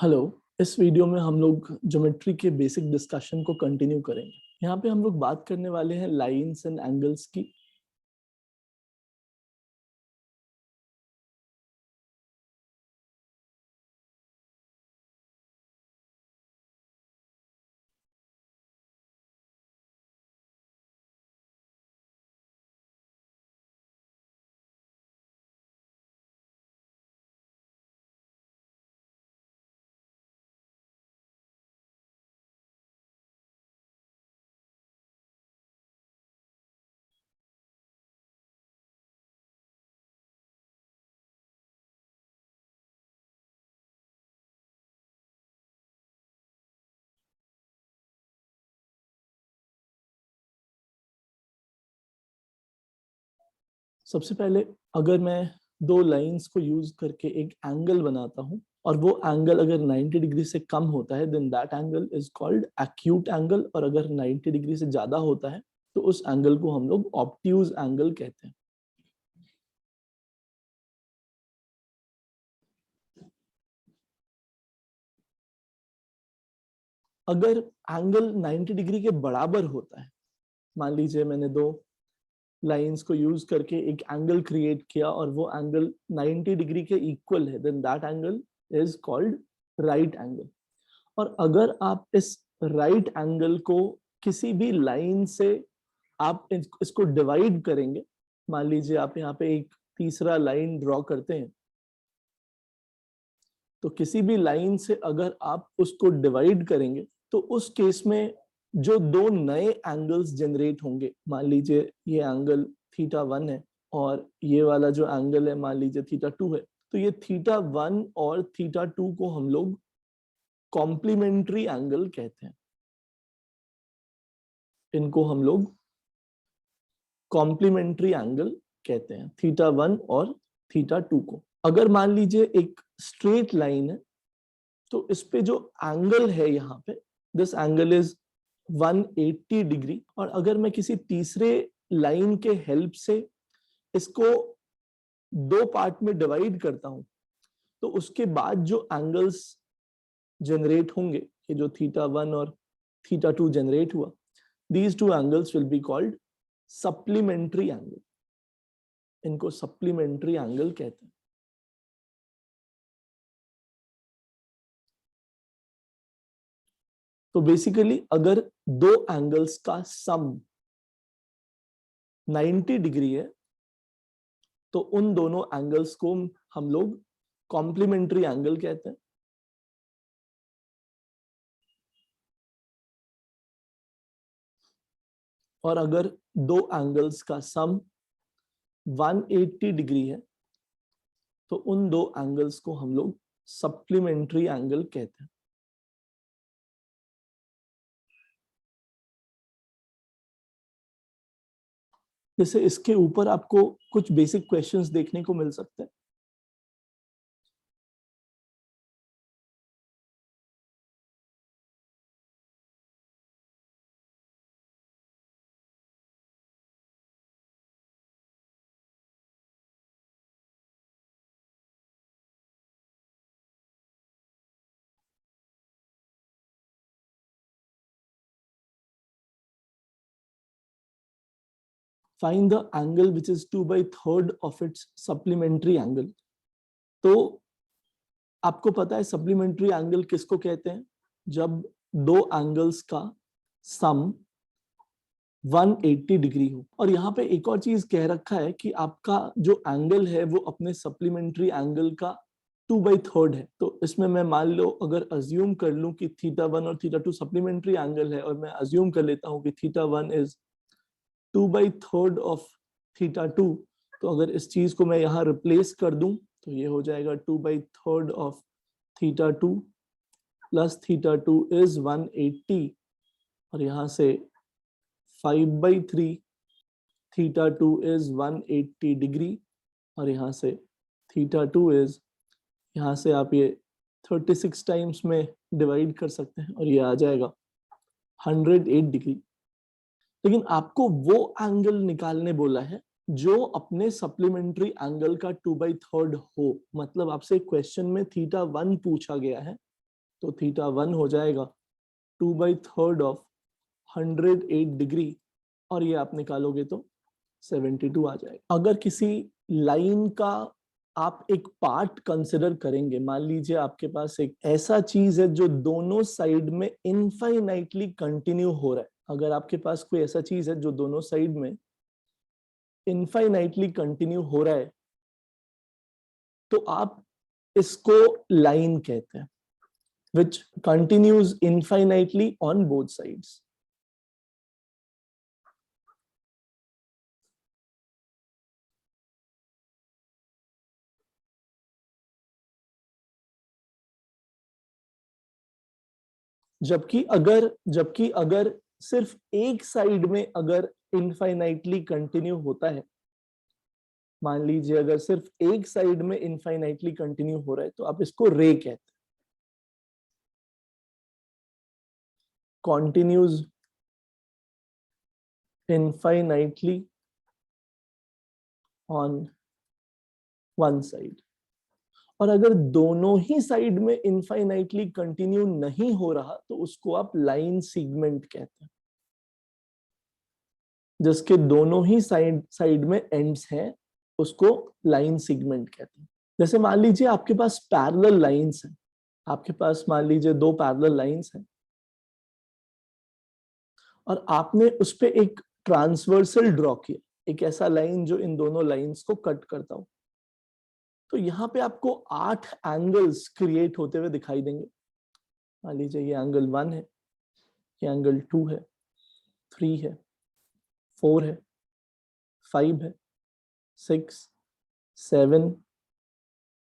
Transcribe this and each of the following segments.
Hello. इस video में हम लोग ज्योमेट्री के बेसिक डिस्कशन को कंटिन्यू करेंगे। यहाँ पे हम लोग बात करने वाले हैं लाइंस एंड एंगल्स की। सबसे पहले अगर मैं दो लाइंस को यूज करके एक एंगल बनाता हूँ और वो एंगल अगर 90 डिग्री से कम होता है then that angle is called acute angle, और अगर 90 डिग्री से ज्यादा होता है तो उस एंगल को हम लोग ऑब्ट्यूज एंगल कहते हैं। अगर एंगल 90 डिग्री के बराबर होता है, मान लीजिए मैंने दो लाइंस को यूज करके एक एंगल क्रिएट किया और वो एंगल 90 डिग्री के इक्वल है, then that angle is called right angle. और अगर आप इस राइट एंगल को किसी भी लाइन से आप इसको डिवाइड करेंगे, मान लीजिए आप यहाँ पे एक तीसरा लाइन ड्रॉ करते हैं, तो किसी भी लाइन से अगर आप उसको डिवाइड करेंगे तो उस केस में जो दो नए एंगल्स जनरेट होंगे, मान लीजिए ये एंगल θ1 है और ये वाला जो एंगल है मान लीजिए θ2 है, तो ये θ1 और θ2 को हम लोग कॉम्प्लीमेंट्री एंगल कहते हैं। इनको हम लोग कॉम्प्लीमेंट्री एंगल कहते हैं, θ1 और θ2 को। अगर मान लीजिए एक स्ट्रेट लाइन है तो इस पे जो एंगल है यहाँ पे, दिस एंगल इज 180 डिग्री, और अगर मैं किसी तीसरे लाइन के हेल्प से इसको दो पार्ट में डिवाइड करता हूं तो उसके बाद जो एंगल्स जनरेट होंगे, ये जो θ1 और θ2 जनरेट हुआ, these two angles will be called supplementary angle। इनको सप्लीमेंट्री एंगल कहते हैं। तो बेसिकली अगर दो एंगल्स का सम 90 डिग्री है तो उन दोनों एंगल्स को हम लोग कॉम्प्लीमेंट्री एंगल कहते हैं। और अगर दो एंगल्स का सम 180 डिग्री है तो उन दो एंगल्स को हम लोग सप्लीमेंट्री एंगल कहते हैं। जैसे इसके ऊपर आपको कुछ बेसिक क्वेश्चंस देखने को मिल सकते हैं। Find the angle which is 2/3 of its supplementary angle। तो आपको पता है सप्लीमेंट्री एंगल किसको कहते हैं? जब दो एंगल्स का सम 180 डिग्री हो। और यहाँ पे एक और चीज कह रखा है कि आपका जो एंगल है वो अपने सप्लीमेंट्री एंगल का 2/3 है। तो इसमें मैं मान लो अगर अज्यूम कर लूं कि θ1 और θ2 सप्लीमेंट्री एंगल है, और मैं अज्यूम कर लेता हूं कि θ1 इज 2/3 ऑफ θ2, तो अगर इस चीज को मैं यहाँ रिप्लेस कर दूं तो ये हो जाएगा 2/3 ऑफ θ2 प्लस θ2 इज 180, और यहाँ से 5/3 θ2 इज 180 डिग्री, और यहाँ से θ2 इज, यहाँ से आप ये 36 टाइम्स में डिवाइड कर सकते हैं और ये आ जाएगा 108 डिग्री। लेकिन आपको वो एंगल निकालने बोला है जो अपने सप्लीमेंट्री एंगल का 2/3 हो। मतलब आपसे क्वेश्चन में θ1 पूछा गया है तो थीटा 1 हो जाएगा 2/3 ऑफ 108 डिग्री, और ये आप निकालोगे तो 72 आ जाएगा। अगर किसी लाइन का आप एक पार्ट कंसिडर करेंगे, मान लीजिए आपके पास एक ऐसा चीज है जो दोनों साइड में इनफाइनाइटली कंटिन्यू हो रहा है, अगर आपके पास कोई ऐसा चीज है जो दोनों साइड में इनफाइनाइटली कंटिन्यू हो रहा है, तो आप इसको लाइन कहते हैं, which continues infinitely on both sides. जबकि अगर सिर्फ एक साइड में अगर इनफाइनाइटली कंटिन्यू होता है, मान लीजिए अगर सिर्फ एक साइड में इनफाइनाइटली कंटिन्यू हो रहा है, तो आप इसको रे कहते हैं, continues infinitely on one side. और अगर दोनों ही साइड में इनफाइनाइटली कंटिन्यू नहीं हो रहा, तो उसको आप लाइन सेगमेंट कहते हैं, जिसके दोनों ही साइड में एंड्स हैं, उसको लाइन सेगमेंट कहते हैं। जैसे मान लीजिए आपके पास पैरेलल लाइंस हैं, आपके पास मान लीजिए दो पैरेलल लाइंस हैं, और आपने उस पे एक ट्रांसवर्सल ड्रॉ किया, एक ऐसा लाइन जो इन दोनों लाइंस को कट करता हो, तो यहाँ पे आपको 8 एंगल्स क्रिएट होते हुए दिखाई देंगे। मान लीजिए ये एंगल 1 है, ये एंगल 2 है, 3 है, 4 है, 5 है, 6, 7,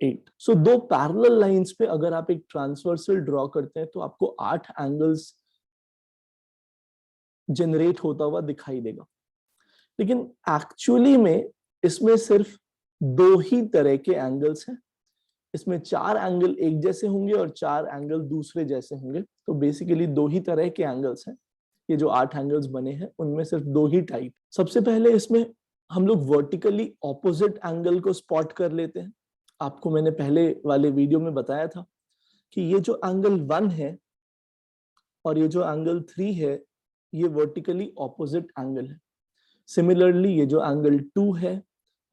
8। सो दो पैरेलल लाइंस पे अगर आप एक ट्रांसवर्सल ड्रॉ करते हैं, तो आपको 8 एंगल्स जनरेट होता हुआ दिखाई देगा। लेकिन एक्चुअली में इसमें सिर्फ 2 ही तरह के एंगल्स हैं, इसमें 4 एंगल एक जैसे होंगे और 4 एंगल दूसरे जैसे होंगे। तो बेसिकली 2 ही तरह के एंगल्स हैं। ये जो 8 एंगल्स बने हैं उनमें सिर्फ 2 ही टाइप। सबसे पहले इसमें हम लोग वर्टिकली ऑपोजिट एंगल को स्पॉट कर लेते हैं। आपको मैंने पहले वाले वीडियो में बताया था कि ये जो एंगल 1 है और ये जो एंगल 3 है, ये वर्टिकली ऑपोजिट एंगल है। सिमिलरली ये जो एंगल 2 है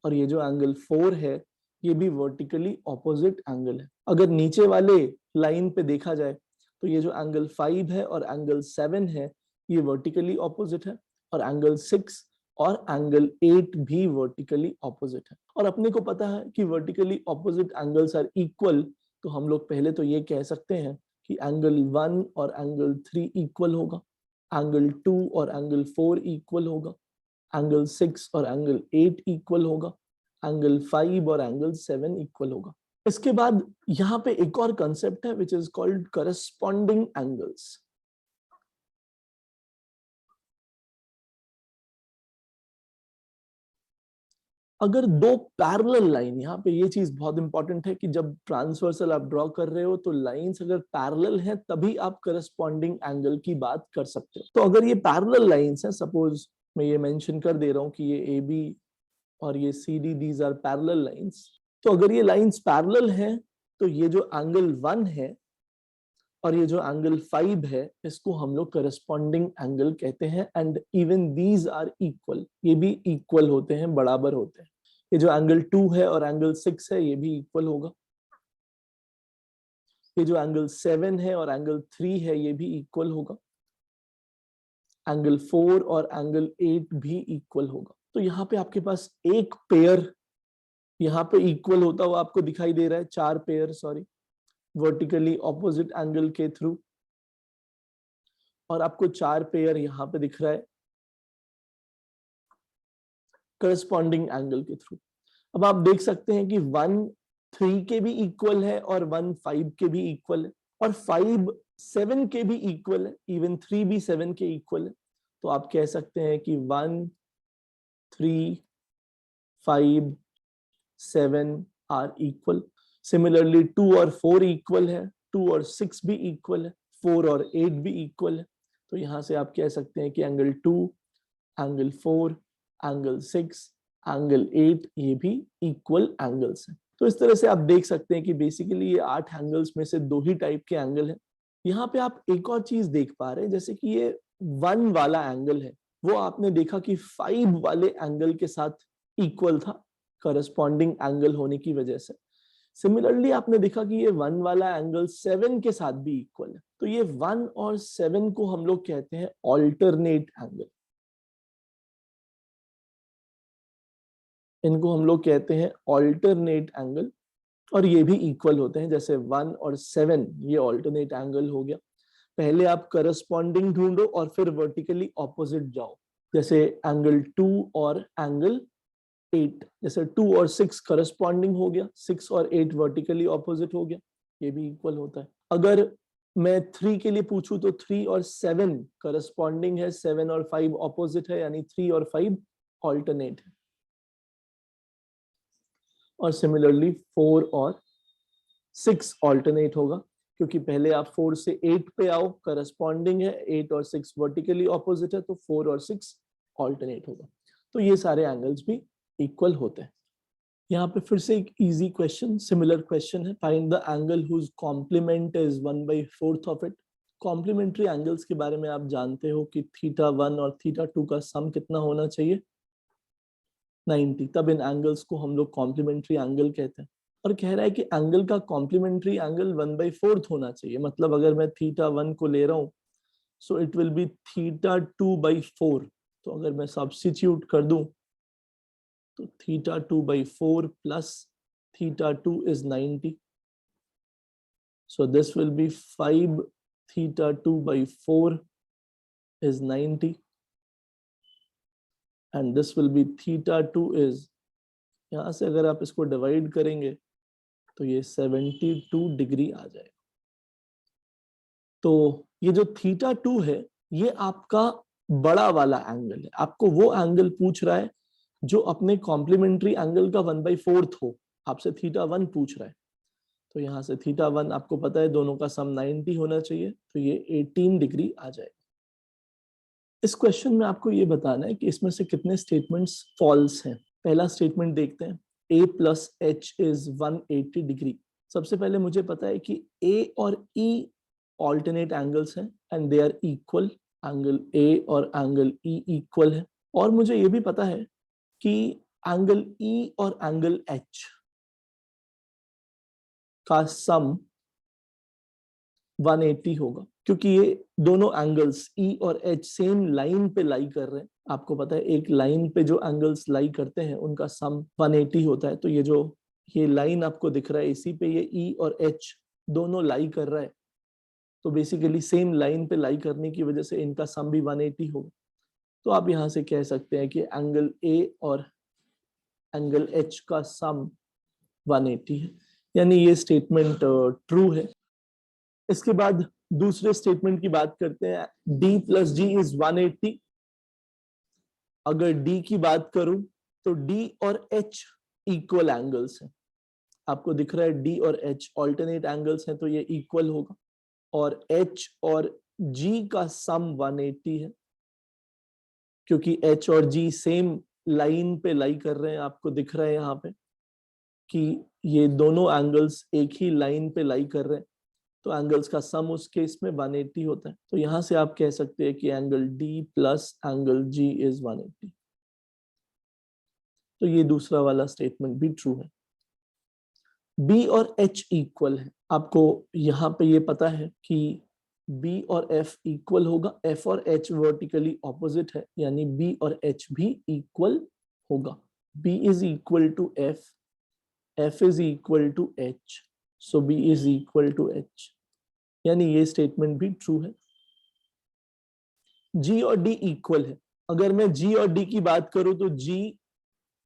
और ये जो एंगल 4 है, ये भी वर्टिकली ऑपोजिट एंगल है। अगर नीचे वाले लाइन पे देखा जाए, तो ये जो एंगल 5 है और एंगल 7 है, ये वर्टिकली ऑपोजिट है, और एंगल 6 और एंगल 8 भी वर्टिकली ऑपोजिट है। और अपने को पता है कि vertically opposite angles are equal, तो हम लोग पहले तो ये कह सकते हैं कि एंगल 1 और एंगल 3 इक्वल होगा, एंगल 2 और एंगल 4 इक्वल होगा, एंगल 6 और एंगल 8 इक्वल होगा, एंगल 5 और एंगल 7 इक्वल होगा। इसके बाद यहाँ पे एक और कंसेप्ट है which is called corresponding angles. अगर दो पैरेलल लाइन, यहाँ पे ये चीज बहुत इंपॉर्टेंट है कि जब ट्रांसवर्सल आप ड्रॉ कर रहे हो, तो लाइंस अगर पैरेलल हैं तभी आप करस्पॉन्डिंग एंगल की बात कर सकते हो। तो अगर ये पैरेलल लाइंस हैं, सपोज मैं ये मेंशन कर दे रहा हूँ कि ये ए बी और ये C D, these are parallel lines. तो अगर ये लाइंस पैरेलल हैं, तो ये जो एंगल 1 है और ये जो एंगल 5 है, इसको हम लोग करस्पॉन्डिंग एंगल कहते हैं। And even these are equal, ये भी इक्वल होते हैं, बराबर होते हैं। ये जो एंगल 2 है और एंगल 6 है, ये भी इक्वल होगा। ये जो एंगल 7 है और एंगल 3 है, ये भी इक्वल होगा। एंगल 4 और एंगल 8 भी इक्वल होगा। तो यहाँ पे आपके पास एक पेयर यहाँ पे इक्वल होता हुआ आपको दिखाई दे रहा है, 4 pair sorry, vertically opposite angle के थ्रू, और आपको 4 पेयर यहाँ पे दिख रहा है करस्पॉन्डिंग एंगल के थ्रू। अब आप देख सकते हैं कि 1 3 के भी इक्वल है और 1 5 के भी इक्वल है, और 5 7 के भी इक्वल है, इवन 3 भी 7 के इक्वल है। तो आप कह सकते हैं कि 1 3 5 7 आर इक्वल। सिमिलरली 2 और 4 इक्वल है, 2 और 6 भी इक्वल है, 4 और 8 भी इक्वल है। तो यहां से आप कह सकते हैं कि एंगल 2, एंगल 4, एंगल 6, एंगल 8 ये भी इक्वल एंगल्स हैं। तो इस तरह से आप देख सकते हैं कि बेसिकली ये 8 एंगल्स में से 2 ही टाइप के एंगल हैं। यहाँ पे आप एक और चीज देख पा रहे हैं, जैसे कि ये 1 वाला एंगल है, वो आपने देखा कि 5 वाले एंगल के साथ इक्वल था, करस्पॉन्डिंग एंगल होने की वजह से। सिमिलरली आपने देखा कि ये 1 वाला एंगल 7 के साथ भी इक्वल है। तो ये 1 और 7 को हम लोग कहते हैं ऑल्टरनेट एंगल। इनको हम लोग कहते हैं ऑल्टरनेट एंगल, और ये भी इक्वल होते हैं। जैसे 1 और 7 ये ऑल्टरनेट एंगल हो गया। पहले आप करस्पॉन्डिंग ढूंढो और फिर वर्टिकली ऑपोजिट जाओ। जैसे एंगल 2 और एंगल 8, जैसे 2 और 6 करस्पॉन्डिंग हो गया, 6 और 8 वर्टिकली ऑपोजिट हो गया, ये भी इक्वल होता है। अगर मैं 3 के लिए पूछूं तो 3 और 7 करस्पॉन्डिंग है, 7 और 5 ऑपोजिट है, यानी 3 और 5 ऑल्टरनेट है। और सिमिलरली 4 और 6 ऑल्टरनेट होगा, क्योंकि पहले आप 4 से 8 पे आओ, करस्पॉन्डिंग है, 8 और 6 वर्टिकली ऑपोजिट है, तो 4 और 6 ऑल्टरनेट होगा। तो ये सारे एंगल्स भी इक्वल होते हैं। यहाँ पे फिर से एक इजी क्वेश्चन, सिमिलर क्वेश्चन है, find the angle whose complement is 1/4 of it. Complementary angles के बारे में आप जानते हो कि θ1 और θ2 का सम कितना होना चाहिए, 90। तब इन एंगल्स को हम लोग कॉम्प्लीमेंट्री एंगल कहते हैं। और कह रहा है कि एंगल का कॉम्प्लीमेंट्री एंगल 1/4 होना चाहिए। मतलब अगर मैं θ1 को ले रहा हूं, सो इट विल बी θ2/4। तो अगर मैं सब्स्टिट्यूट कर दूं तो θ2/4 plus θ2 is 90. So this will be 5 θ2/4 is 90, and this will be θ2 is, यहां से अगर आप इसको डिवाइड करेंगे तो ये 72 डिग्री आ जाएगा। तो ये जो θ2 है, ये आपका बड़ा वाला एंगल है। आपको वो एंगल पूछ रहा है जो अपने कॉम्प्लीमेंट्री एंगल का 1/4 हो। आपसे θ1 पूछ रहा है, तो यहाँ से θ1 आपको पता है दोनों का सम 90 होना चाहिए, तो ये 18 डिग्री आ जाएगा। इस क्वेश्चन में आपको ये बताना है कि इसमें से कितने स्टेटमेंट्स फॉल्स हैं। पहला स्टेटमेंट देखते हैं, a प्लस एच इज 180 डिग्री। सबसे पहले मुझे पता है कि a और e ऑल्टरनेट एंगल्स हैं and they are equal. Angle a और एंगल e इक्वल है। और मुझे ये भी पता है कि एंगल e और एंगल h का सम 180 होगा, क्योंकि ये दोनों एंगल्स E और H सेम लाइन पे लाई कर रहे हैं। आपको पता है एक लाइन पे जो एंगल्स लाई करते हैं उनका सम 180 होता है। तो ये जो ये लाइन आपको दिख रहा है, इसी पे ये E और H दोनों लाई कर रहा है। तो बेसिकली सेम लाइन पे लाई करने की वजह से इनका सम भी 180 होगा। तो आप यहाँ से कह सकते हैं कि एंगल A और एंगल H का सम 180 है, यानी ये स्टेटमेंट ट्रू है। इसके बाद दूसरे स्टेटमेंट की बात करते हैं, d प्लस जी इज 180। अगर d की बात करूं तो d और h इक्वल एंगल्स हैं। आपको दिख रहा है d और h ऑल्टरनेट एंगल्स हैं, तो ये इक्वल होगा। और h और g का सम 180 है, क्योंकि h और g सेम लाइन पे लाई कर रहे हैं। आपको दिख रहा है यहाँ पे कि ये दोनों एंगल्स एक ही लाइन पे लाई कर रहे हैं, तो एंगल्स का सम उस केस में 180 होता है। तो यहां से आप कह सकते हैं कि angle D plus angle G is 180। तो ये दूसरा वाला स्टेटमेंट भी ट्रू है। B और H इक्वल है। आपको यहाँ पे ये पता है कि B और F इक्वल होगा। F और H वर्टिकली ऑपोजिट है, यानी B और H भी इक्वल होगा। B is equal to F, F is equal to H, so B is equal to H, यानी ये स्टेटमेंट भी ट्रू है। G और D इक्वल है। अगर मैं G और D की बात करूं तो G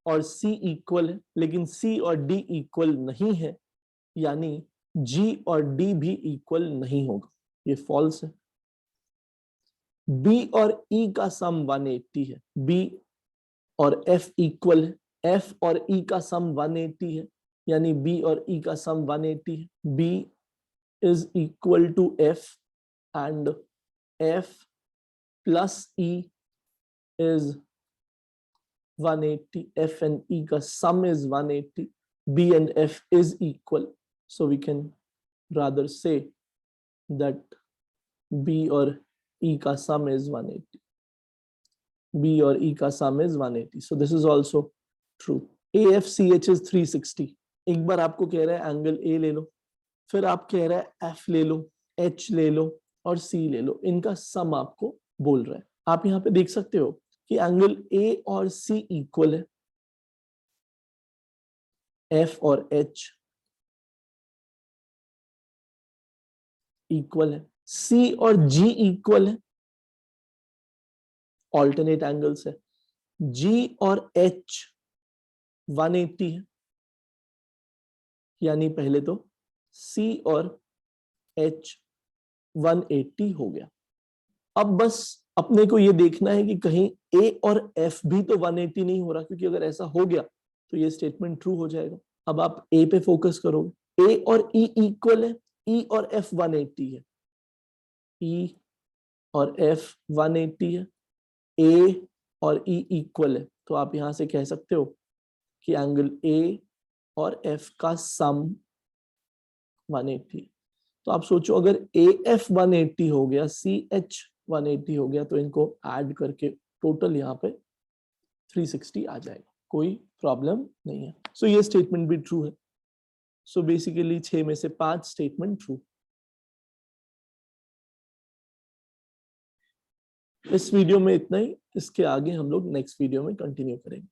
और C इक्वल है, लेकिन C और D इक्वल नहीं है, यानी G और D भी इक्वल नहीं होगा, ये फॉल्स है। B और E का सम 180 है। B और F इक्वल है, F और E का सम 180 है, यानी B और E का सम 180 है। B is equal to F and F plus E is 180. F and E का सम is 180, B and F is equal, so we can rather say that B और E का sum is 180. B और E का sum is 180. So this is also true. AFCH is 360. एक बार आपको कह रहा है एंगल A ले लो, फिर आप कह रहा है F ले लो, H ले लो और C ले लो, इनका सम आपको बोल रहा है। आप यहाँ पे देख सकते हो कि एंगल A और C इक्वल है, F और H इक्वल है, C और G इक्वल है, ऑल्टरनेट एंगल्स है, G और H 180 है, यानी पहले तो C और H 180 हो गया। अब बस अपने को ये देखना है कि कहीं A और F भी तो 180 नहीं हो रहा, क्योंकि अगर ऐसा हो गया तो ये स्टेटमेंट ट्रू हो जाएगा। अब आप A पे फोकस करोगे, A और E इक्वल है, E और F 180 है, E और F 180 है, A और E इक्वल है, तो आप यहां से कह सकते हो कि एंगल A और F का सम 180। तो आप सोचो अगर AF 180 हो गया, CH 180 हो गया, तो इनको ऐड करके टोटल यहाँ पे 360 आ जाएगा, कोई प्रॉब्लम नहीं है। सो ये स्टेटमेंट भी ट्रू है। सो बेसिकली 6 में से 5 स्टेटमेंट ट्रू। इस वीडियो में इतना ही, इसके आगे हम लोग नेक्स्ट वीडियो में कंटिन्यू करेंगे।